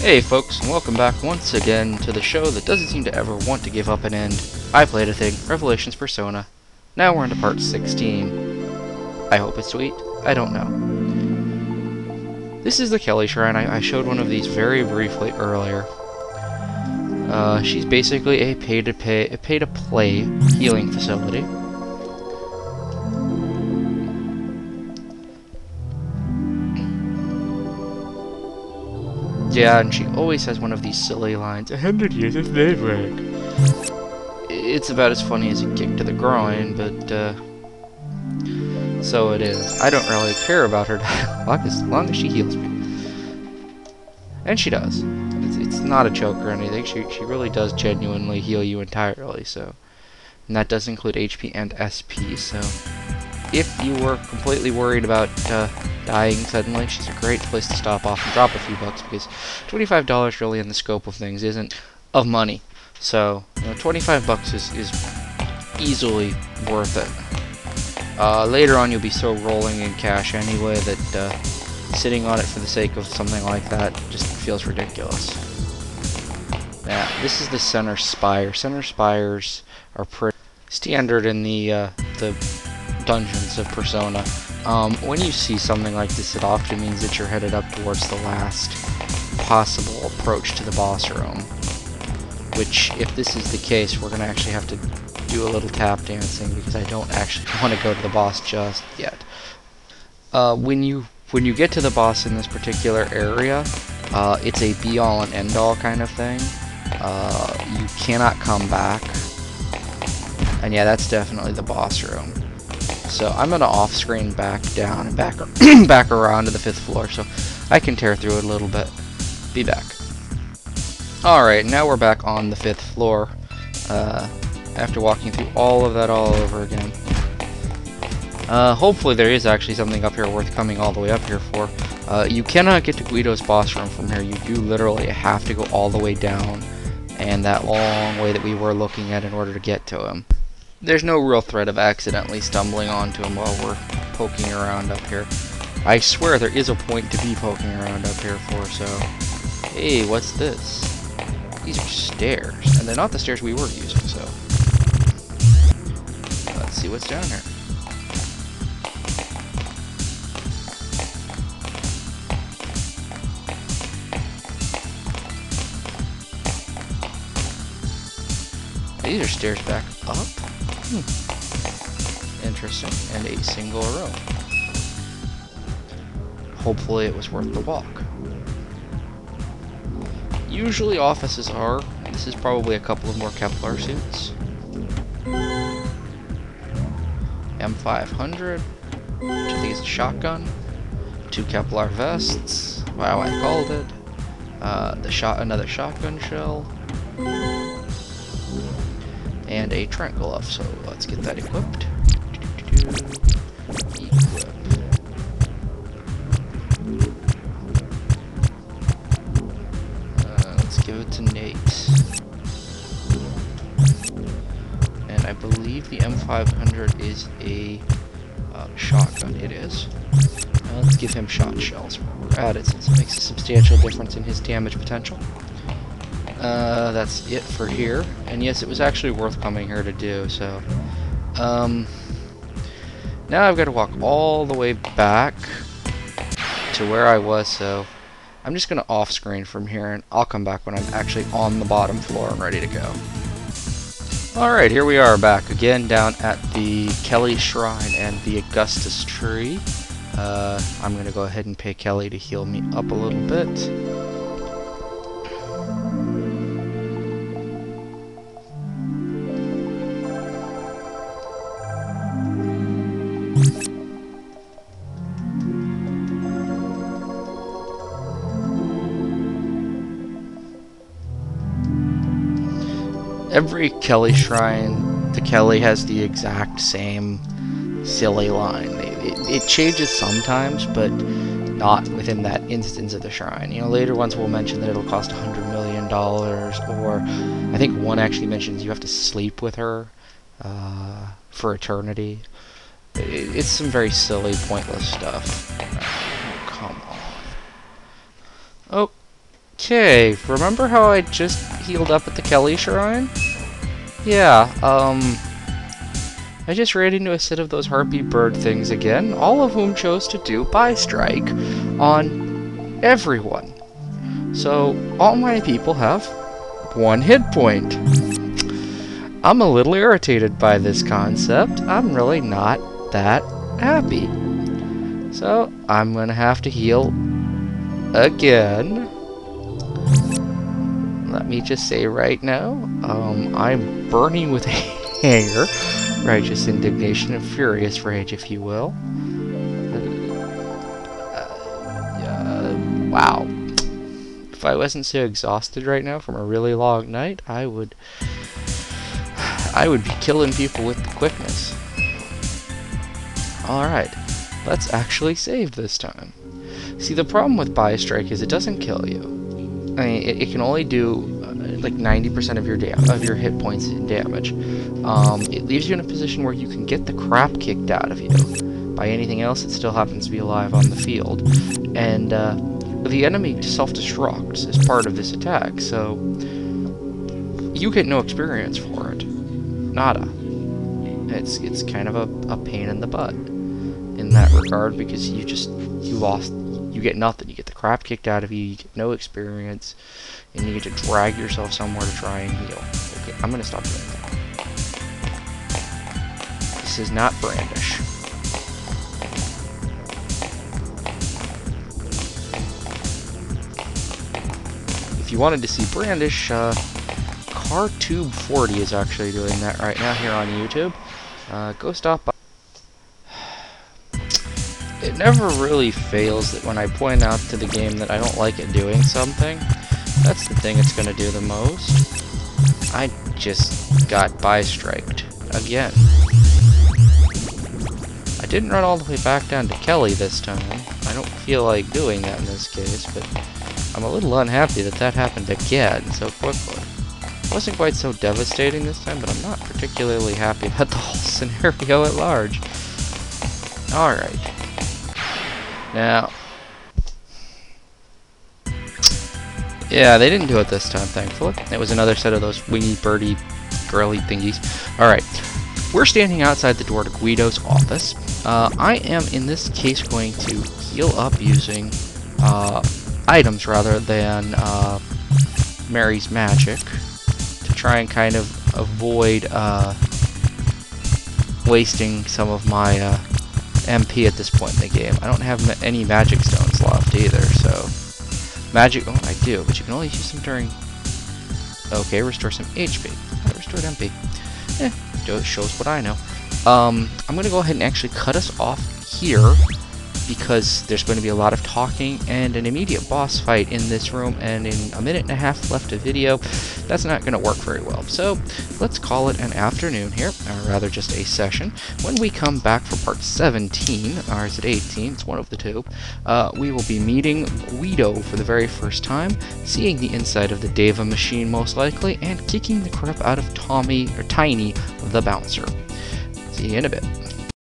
Hey folks, and welcome back once again to the show that doesn't seem to ever want to give up an end. I played a thing, Revelations Persona. Now we're into part 16. I hope it's sweet. I don't know. This is the Kelly Shrine. I showed one of these very briefly earlier. She's basically a pay-to-play healing facility. Yeah, and she always has one of these silly lines, 100 years of slave work. It's about as funny as a kick to the groin, but, so it is. I don't really care about her dialogue as long as she heals me. And she does. It's not a joke or anything. She really does genuinely heal you entirely, so. And that does include HP and SP, so. If you were completely worried about dying suddenly, she's a great place to stop off and drop a few bucks, because $25 really in the scope of things isn't of money. So, you know, 25 bucks is easily worth it. Later on you'll be so rolling in cash anyway that sitting on it for the sake of something like that just feels ridiculous. Now, this is the center spire. Center spires are pretty standard in the dungeons of Persona. When you see something like this, it often means that you're headed up towards the last possible approach to the boss room. Which, if this is the case, we're going to actually have to do a little tap dancing, because I don't actually want to go to the boss just yet. When you get to the boss in this particular area, it's a be-all and end-all kind of thing. You cannot come back. And yeah, that's definitely the boss room. So I'm going to off-screen back down and back around to the 5th floor so I can tear through it a little bit. Be back. Alright, now we're back on the 5th floor after walking through all of that all over again. Hopefully there is actually something up here worth coming all the way up here for. You cannot get to Guido's boss room from here. You do literally have to go all the way down and that long way that we were looking at in order to get to him. There's no real threat of accidentally stumbling onto him while we're poking around up here. I swear there is a point to be poking around up here for, so. Hey, what's this? These are stairs, and they're not the stairs we were using, so. Let's see what's down here. These are stairs back up. Interesting. And a single room. Hopefully it was worth the walk. Usually offices are. This is probably a couple of more Kevlar suits. M500, which I think is a shotgun. 2 Kevlar vests. Wow, I called it. Another shotgun shell. And a Trent glove, so let's get that equipped. Equip. Let's give it to Nate. And I believe the M500 is a shotgun. It is. Let's give him shot shells while we're at it, since it makes a substantial difference in his damage potential. That's it for here. And yes, it was actually worth coming here to do, so. Now I've got to walk all the way back to where I was, so I'm just going to off-screen from here, and I'll come back when I'm actually on the bottom floor and ready to go. Alright, here we are back again down at the Kelly Shrine and the Augustus Tree. I'm going to go ahead and pay Kelly to heal me up a little bit. Every Kelly shrine, the Kelly has the exact same silly line. It changes sometimes, but not within that instance of the shrine. You know, later ones will mention that it'll cost $100 million, or I think one actually mentions you have to sleep with her for eternity. It's some very silly, pointless stuff. Oh, come on. Okay, remember how I just healed up at the Kelly Shrine? Yeah, I just ran into a set of those harpy bird things again, all of whom chose to do Buy Strike on everyone. So, all my people have 1 hit point. I'm a little irritated by this concept. I'm really not that happy. So, I'm gonna have to heal again. Let me just say right now, I'm burning with anger, righteous indignation, and furious rage, if you will. Wow. If I wasn't so exhausted right now from a really long night, I would be killing people with quickness. Alright, let's actually save this time. See, the problem with Buy Strike is it doesn't kill you. I mean, it can only do like 90% of your hit points in damage. It leaves you in a position where you can get the crap kicked out of you by anything else that still happens to be alive on the field. And the enemy self-destructs as part of this attack, so you get no experience for it. Nada. It's kind of a pain in the butt in that regard, because you get nothing. You get the crap kicked out of you, you get no experience, and you get to drag yourself somewhere to try and heal. Okay, I'm gonna stop doing that. This is not Brandish. If you wanted to see Brandish, CarTube40 is actually doing that right now here on YouTube. Go stop by. It never really fails that when I point out to the game that I don't like it doing something, that's the thing it's going to do the most. I just got Buy-Striked again. I didn't run all the way back down to Kelly this time. I don't feel like doing that in this case, but I'm a little unhappy that that happened again so quickly. It wasn't quite so devastating this time, but I'm not particularly happy about the whole scenario at large. Alright. Now, yeah, they didn't do it this time, thankfully. It was another set of those wingy, birdie, girly thingies. Alright, we're standing outside the door to Guido's office. I am, in this case, going to heal up using items rather than Mary's magic to try and kind of avoid wasting some of my MP at this point in the game. I don't have any magic stones left either, so magic. Oh, I do, but you can only use them during. Okay, restore some HP. I restored MP. It shows what I know. I'm gonna go ahead and actually cut us off here, because there's going to be a lot of talking and an immediate boss fight in this room, and in 1.5 minutes left of video, that's not going to work very well. So let's call it an afternoon here, or rather just a session. When we come back for part 17, or is it 18? It's one of the two. We will be meeting Guido for the very first time, seeing the inside of the Deva machine most likely, and kicking the crap out of Tiny the bouncer. See you in a bit.